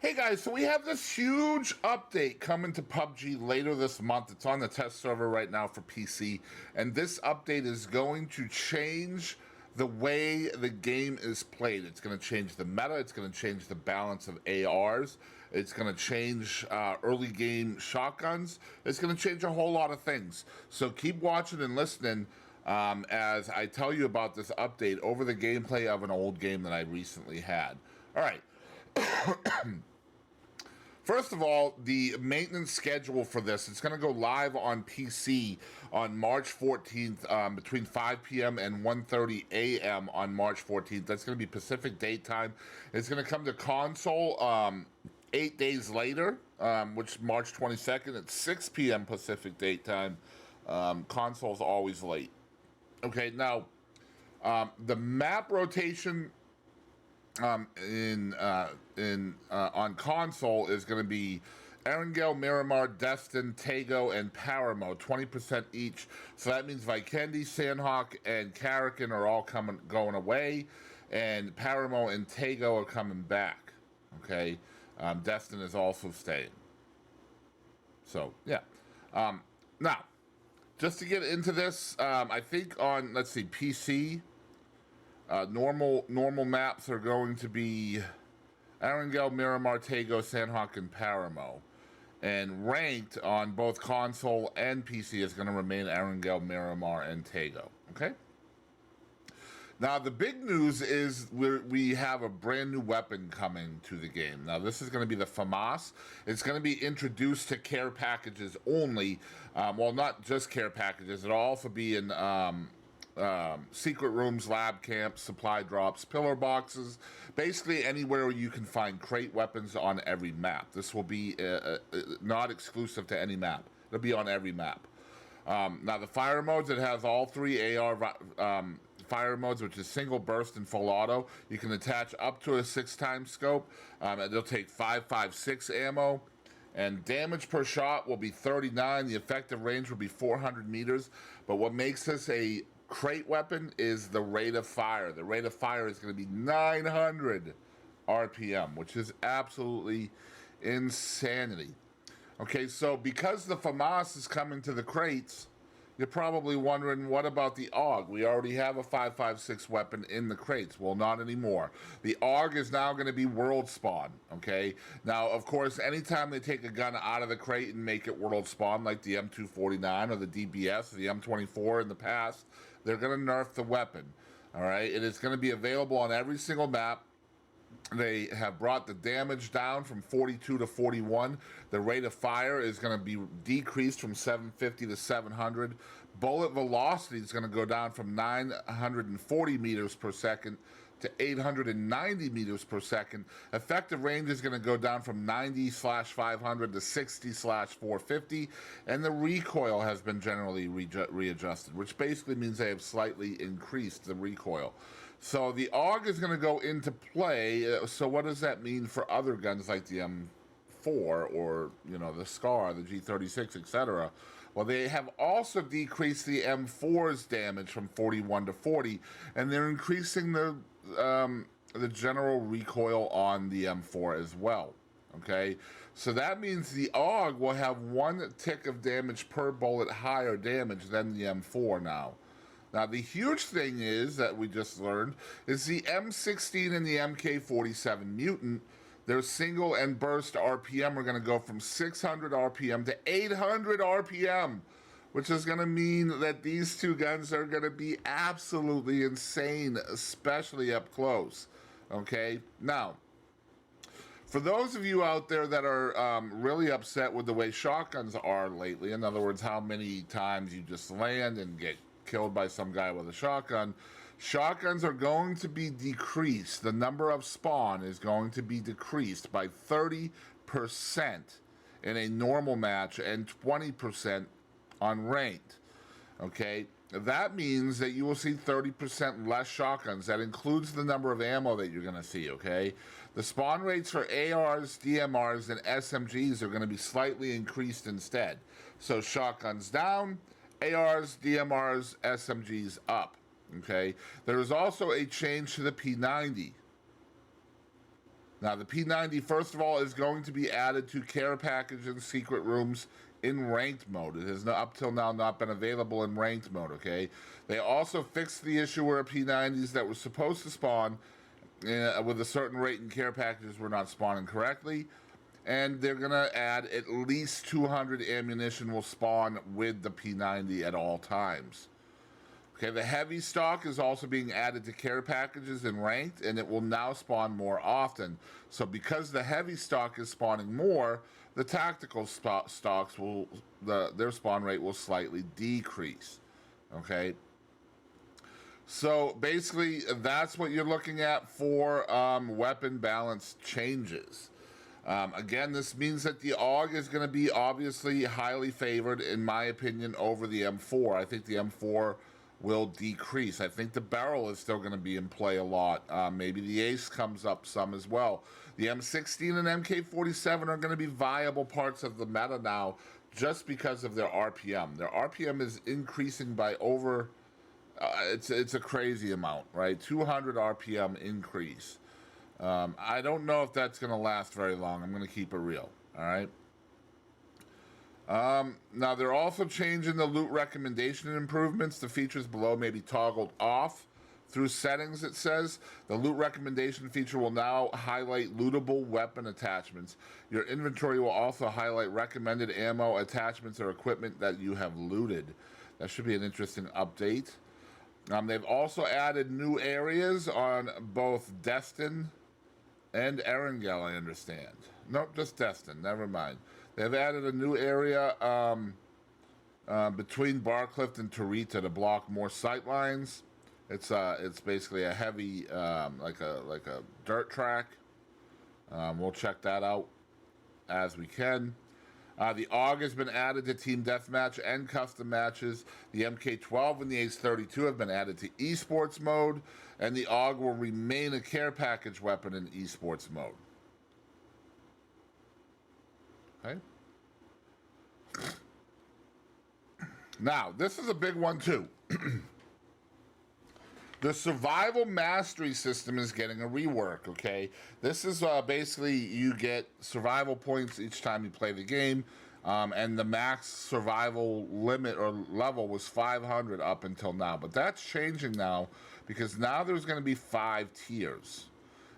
Hey guys, so we have this huge update coming to PUBG later this month. It's on the test server right now for PC, and this update is going to change the way the game is played. It's going to change the meta, it's going to change the balance of ARs, it's going to change early game shotguns, it's going to change a whole lot of things. So keep watching and listening as I tell you about this update over the gameplay of an old game that I recently had. All right. First of all, the maintenance schedule for this, it's going to go live on PC on March 14th between 5 p.m. and 1:30 a.m. on March 14th. That's going to be Pacific Daytime. It's going to come to console 8 days later, which March 22nd at 6 p.m. Pacific Daytime. Console's always late. Okay, now, the map rotation on console is going to be Erangel, Miramar, Destin, Tago, and Paramo, 20% each. So that means Vikendi, Sandhawk, and Karakin are all going away, and Paramo and Tago are coming back. Okay, Destin is also staying. So yeah. Now, just to get into this, I think on PC. Normal maps are going to be Erangel, Miramar, Tago, Sandhawk, and Paramo. And ranked on both console and PC is going to remain Erangel, Miramar, and Tago. Okay? Now, the big news is we have a brand new weapon coming to the game. Now, this is going to be the Famas. It's going to be introduced to care packages only. Well, not just care packages. It'll also be in secret rooms, lab camps, supply drops, pillar boxes, basically anywhere you can find crate weapons on every map. This will be not exclusive to any map. It'll be on every map. Now the fire modes, it has all three AR fire modes, which is single burst and full auto. You can attach up to a 6x scope. It'll take 5.56 ammo. And damage per shot will be 39. The effective range will be 400 meters. But what makes this a crate weapon is the rate of fire. The rate of fire is going to be 900 RPM, which is absolutely insanity. Okay, so because the FAMAS is coming to the crates, you're probably wondering, what about the AUG? We already have a 5.56 weapon in the crates. Well, not anymore. The AUG is now going to be world spawn, okay? Now, of course, anytime they take a gun out of the crate and make it world spawn, like the M249 or the DBS or the M24 in the past, they're going to nerf the weapon, all right? It is going to be available on every single map. They have brought the damage down from 42 to 41. The rate of fire is going to be decreased from 750 to 700. Bullet velocity is going to go down from 940 meters per second to 890 meters per second. Effective range is going to go down from 90/500 to 60/450. And the recoil has been generally readjusted, which basically means they have slightly increased the recoil. So the AUG is going to go into play. So what does that mean for other guns like the M4 or, the SCAR, the G36, etc.? Well, they have also decreased the M4's damage from 41 to 40, and they're increasing the general recoil on the M4 as well. Okay, so that means the AUG will have one tick of damage per bullet higher damage than the M4 now. Now, the huge thing is that we just learned is the M16 and the MK47 Mutant, their single and burst RPM are going to go from 600 RPM to 800 RPM, which is going to mean that these two guns are going to be absolutely insane, especially up close. Okay, now, for those of you out there that are really upset with the way shotguns are lately, in other words, how many times you just land and get killed by some guy with a shotgun, shotguns are going to be decreased. The number of spawn is going to be decreased by 30% in a normal match and 20% on ranked. Okay, that means that you will see 30% less shotguns. That includes the number of ammo that you're going to see, okay? The spawn rates for ARs, DMRs, and SMGs are going to be slightly increased instead. So shotguns down, ARs, DMRs, SMGs up, okay? There is also a change to the P90. Now, the P90, first of all, is going to be added to care package and secret rooms in ranked mode. It has up till now not been available in ranked mode, okay? They also fixed the issue where P90s that were supposed to spawn with a certain rate in care packages were not spawning correctly. And they're going to add at least 200 ammunition will spawn with the P90 at all times. Okay, the heavy stock is also being added to care packages in ranked, and it will now spawn more often. So because the heavy stock is spawning more, the tactical stocks will, their spawn rate will slightly decrease. Okay. So basically, that's what you're looking at for weapon balance changes. Again, this means that the AUG is going to be obviously highly favored, in my opinion, over the M4. I think the M4 will decrease. I think the barrel is still going to be in play a lot. Maybe the ace comes up some as well. The M16 and MK47 are going to be viable parts of the meta now just because of their RPM. Their RPM is increasing by over, it's a crazy amount, right? 200 RPM increase. I don't know if that's going to last very long. I'm going to keep it real, all right? Now, they're also changing the loot recommendation improvements. The features below may be toggled off through settings, it says. The loot recommendation feature will now highlight lootable weapon attachments. Your inventory will also highlight recommended ammo, attachments, or equipment that you have looted. That should be an interesting update. They've also added new areas on both Destin and Erangel, I understand. Nope, just Destin, never mind. They've added a new area between Barcliff and Tarita to block more sight lines. It's basically a heavy like a dirt track. We'll check that out as we can. The AUG has been added to Team Deathmatch and custom matches. The MK12 and the Ace-32 have been added to esports mode, and the AUG will remain a care package weapon in esports mode. Okay. Now, this is a big one too. The survival mastery system is getting a rework, okay? This is basically you get survival points each time you play the game, and the max survival limit or level was 500 up until now. But that's changing now because now there's going to be 5 tiers.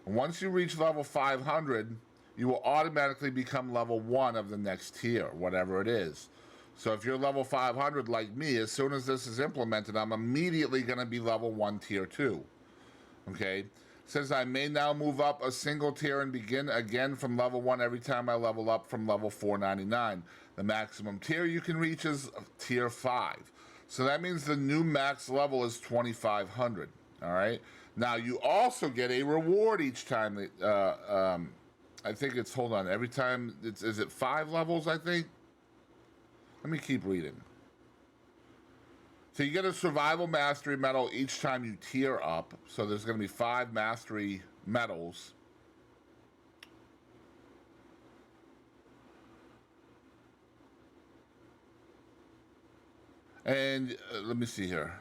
And once you reach level 500, you will automatically become level 1 of the next tier, whatever it is. So if you're level 500 like me, as soon as this is implemented, I'm immediately going to be level 1 tier 2. Okay? It says I may now move up a single tier and begin again from level 1 every time I level up from level 499. The maximum tier you can reach is tier 5. So that means the new max level is 2500. All right? Now you also get a reward each time that, I think it's, hold on, every time, is it 5 levels, I think? Let me keep reading. So you get a survival mastery medal each time you tier up. So there's going to be 5 mastery medals. And let me see here.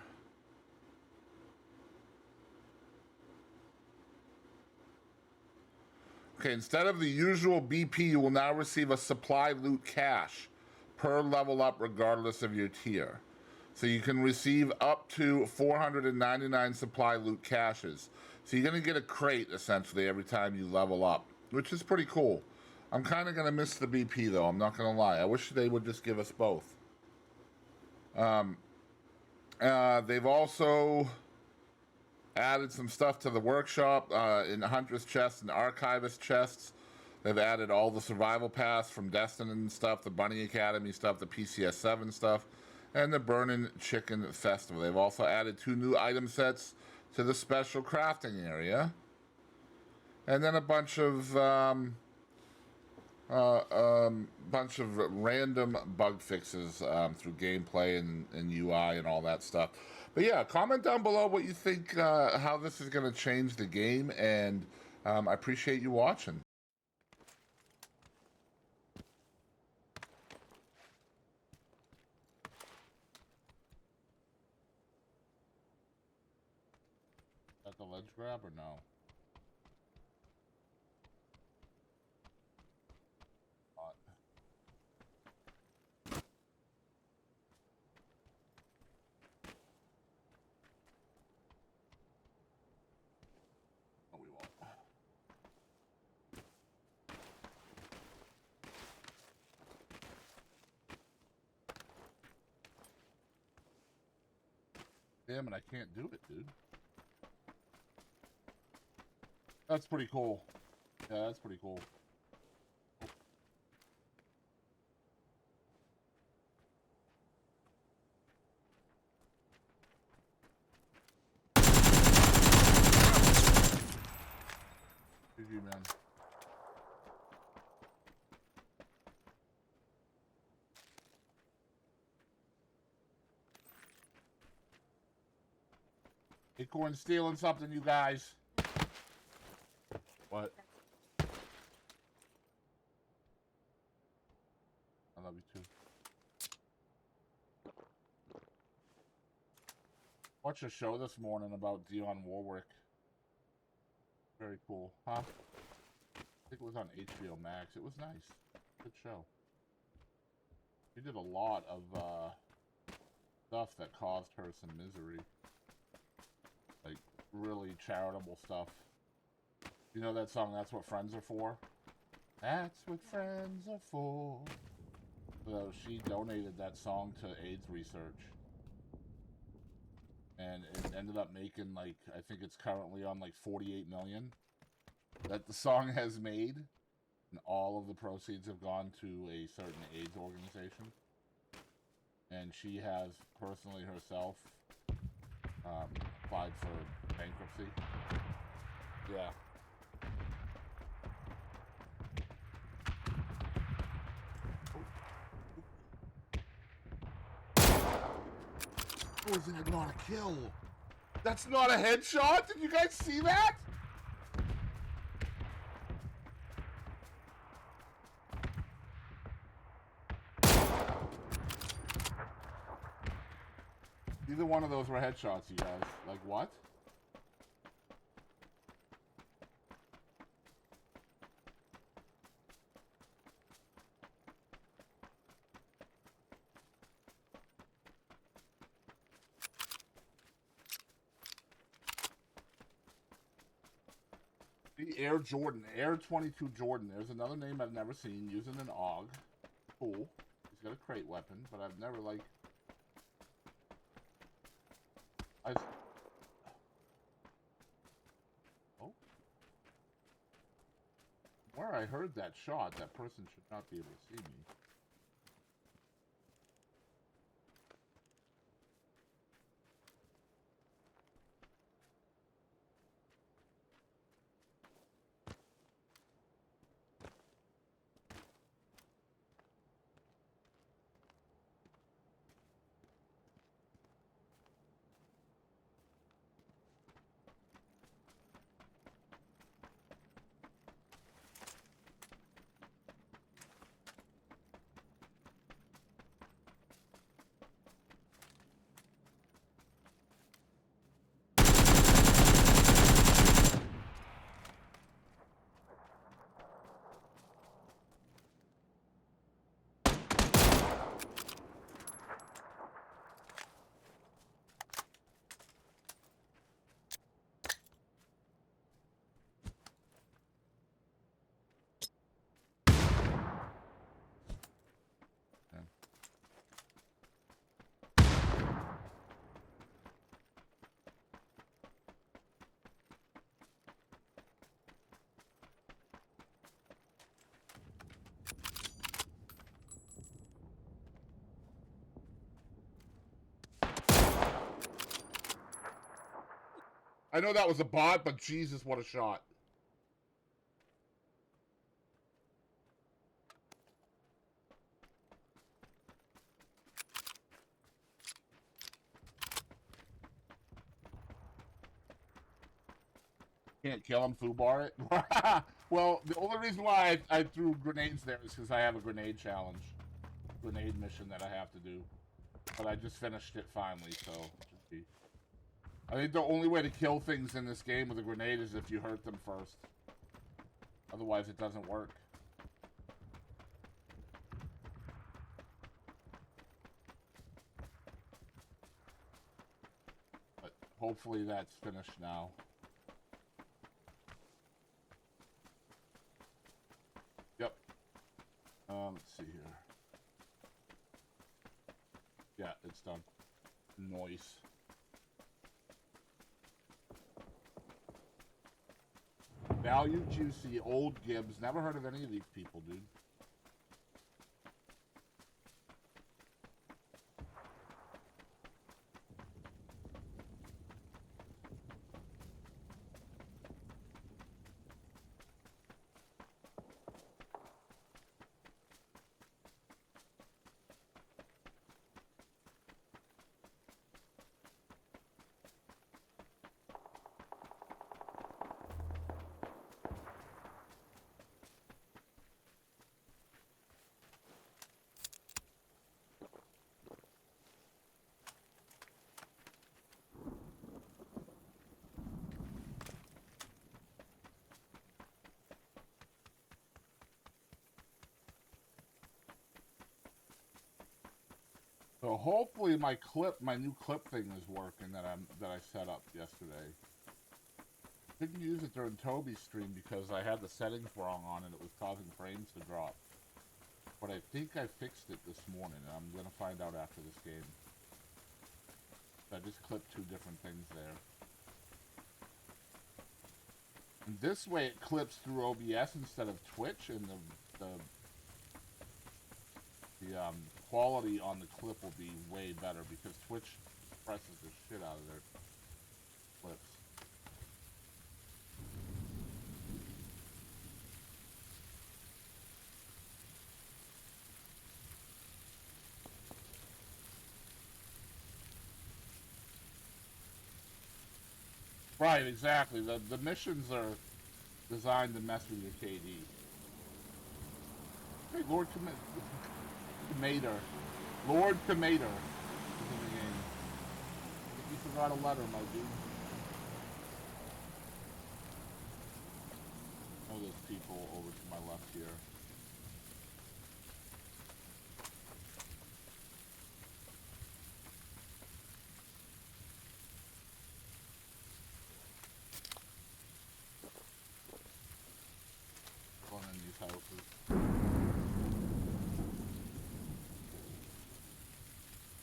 Okay, instead of the usual BP, you will now receive a supply loot cache per level up regardless of your tier. So you can receive up to 499 supply loot caches. So you're going to get a crate essentially every time you level up, which is pretty cool. I'm kind of going to miss the BP though, I'm not going to lie. I wish they would just give us both. They've also added some stuff to the workshop in Huntress chests and Archivist chests. They've added all the survival pass from Destin and stuff, the Bunny Academy stuff, the PCS 7 stuff, and the Burnin' Chicken Festival. They've also added 2 new item sets to the special crafting area. And then a bunch of random bug fixes through gameplay and UI and all that stuff. But yeah, comment down below what you think, how this is going to change the game, and I appreciate you watching. At the ledge grab or no? Damn it, I can't do it, dude. That's pretty cool. Yeah, that's pretty cool. GG, man. Acorn stealing something, you guys. What? I love you too. Watched a show this morning about Dionne Warwick. Very cool, huh? I think it was on HBO Max. It was nice. Good show. She did a lot of stuff that caused her some misery. Like, really charitable stuff. You know that song, That's What Friends Are For? That's what friends are for. So she donated that song to AIDS research. And it ended up making, like, I think it's currently on, like, 48 million that the song has made. And all of the proceeds have gone to a certain AIDS organization. And she has personally herself applied for bankruptcy. Yeah. Oh, isn't it not a kill? That's not a headshot? Did you guys see that? Neither one of those were headshots, you guys. Like, what? The Air Jordan. Air 22 Jordan. There's another name I've never seen using an AUG. Cool. He's got a crate weapon, but I've never, like... Oh. Where I heard that shot, that person should not be able to see me. I know that was a bot, but Jesus, what a shot. Can't kill him, foobar it. Well, the only reason why I threw grenades there is because I have a grenade challenge. Grenade mission that I have to do. But I just finished it finally, so... I think the only way to kill things in this game with a grenade is if you hurt them first. Otherwise, it doesn't work. But hopefully that's finished now. Yep. Let's see here. Yeah, it's done. Noise. Value Juicy, Old Gibbs. Never heard of any of these people, dude. So hopefully my new clip thing is working that I set up yesterday. Didn't use it during Toby's stream because I had the settings wrong on it. It was causing frames to drop. But I think I fixed it this morning, and I'm gonna find out after this game. So I just clipped two different things there. And this way it clips through OBS instead of Twitch, and the quality on the clip will be way better because Twitch presses the shit out of their clips. Right, exactly. The missions are designed to mess with your KD. Hey, Lord Tomater. Lord Tomater is in the game. I think you forgot a letter, my dude. Oh, there's people over to my left here. Going in these houses.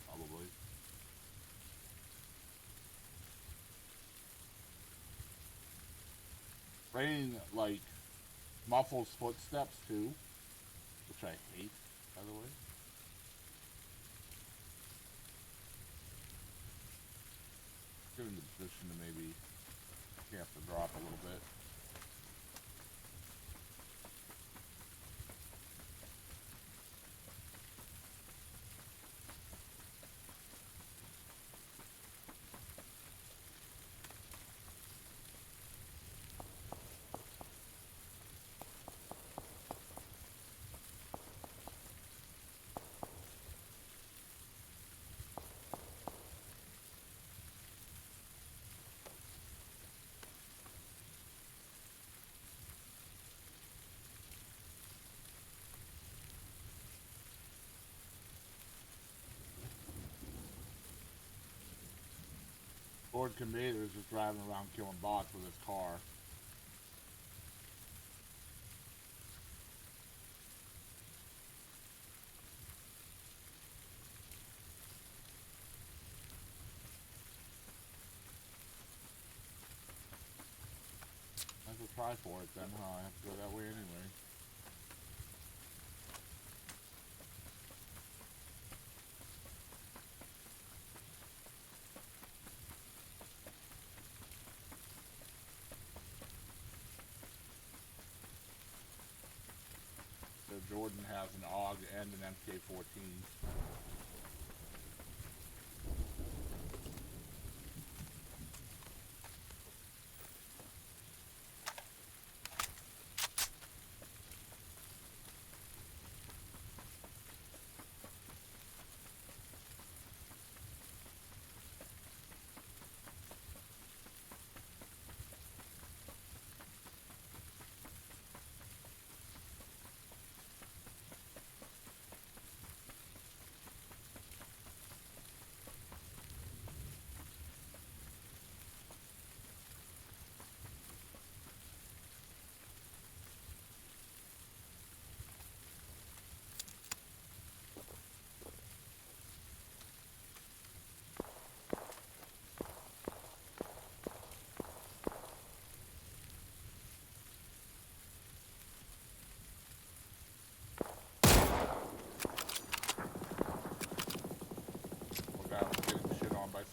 Probably. Rain, like, muffles footsteps, too. Which I hate, by the way. Get in the position to maybe camp the drop a little bit. Lord Commander is just driving around killing bots with his car. Might as well try for it then, huh? I have to go that way anyway. So Jordan has an AUG and an MK14.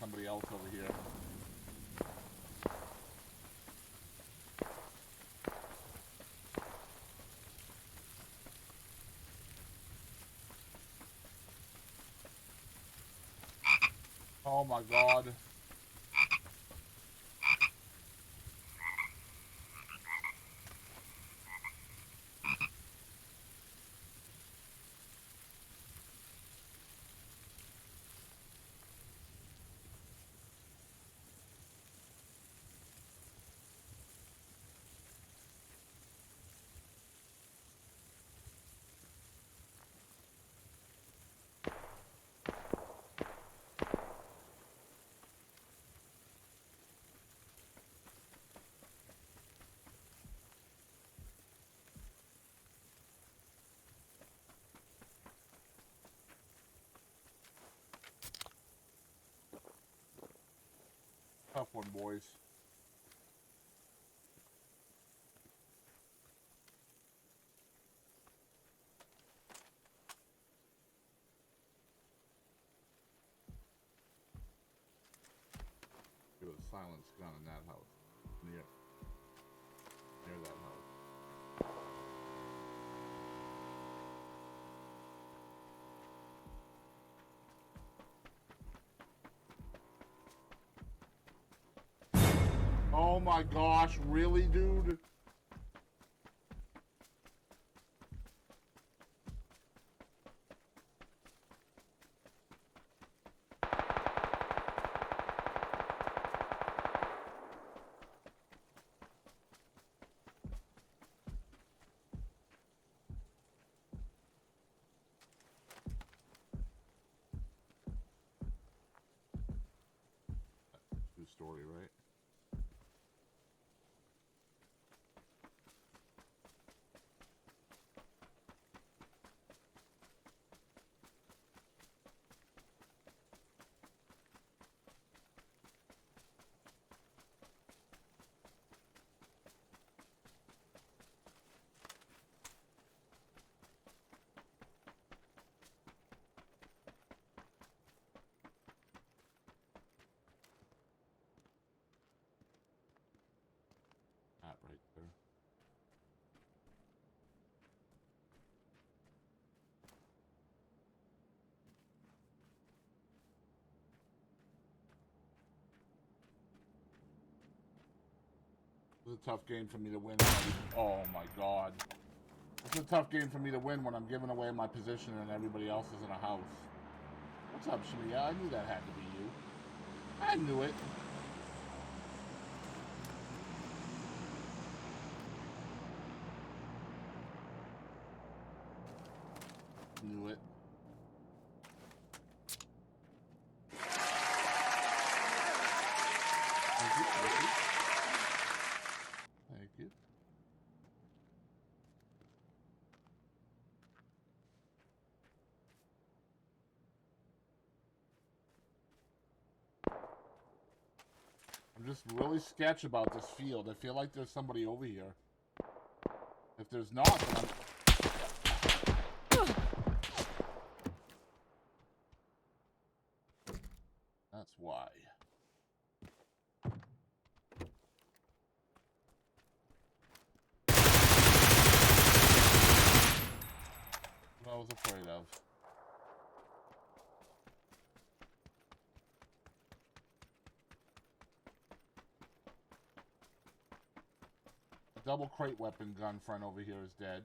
somebody else over here. Oh my god. Tough one, boys. There was a silence gun in that house. Near that house. Oh my gosh, really, dude? True story, right? That right there. It's a tough game for me to win. Oh my god. It's a tough game for me to win when I'm giving away my position and everybody else is in a house. What's up, Shamiya? I knew that had to be you. I knew it. Knew it. Thank you. Thank you. Thank you. I'm just really sketch about this field. I feel like there's somebody over here. If there's not, then that's why. What I was afraid of. The double crate weapon gun front over here is dead.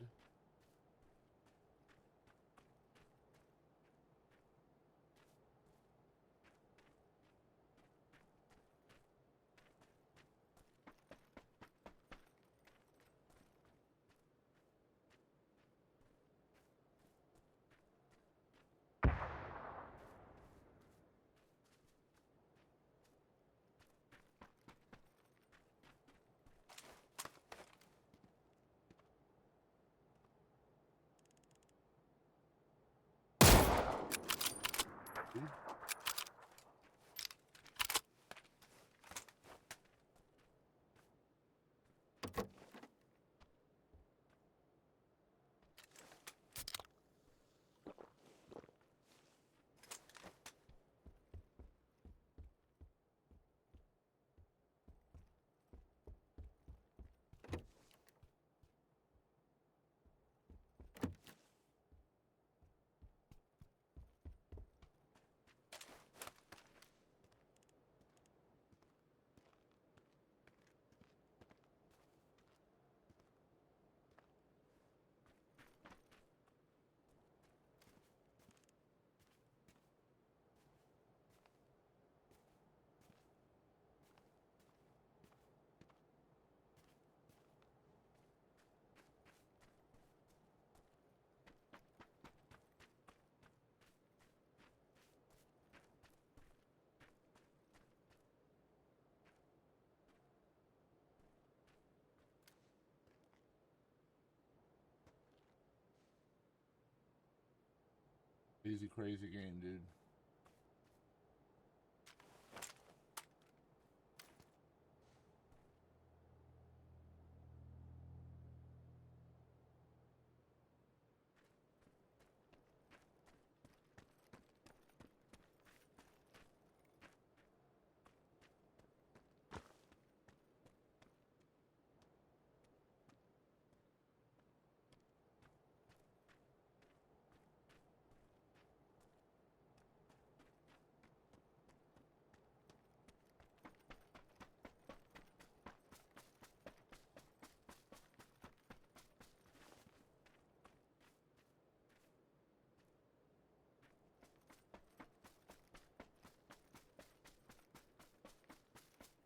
Crazy, crazy game, dude.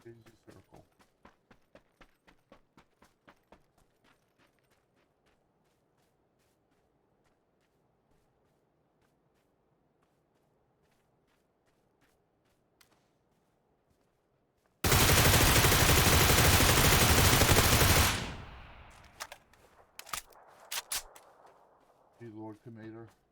Crazy circle. Hey, Lord Tomato.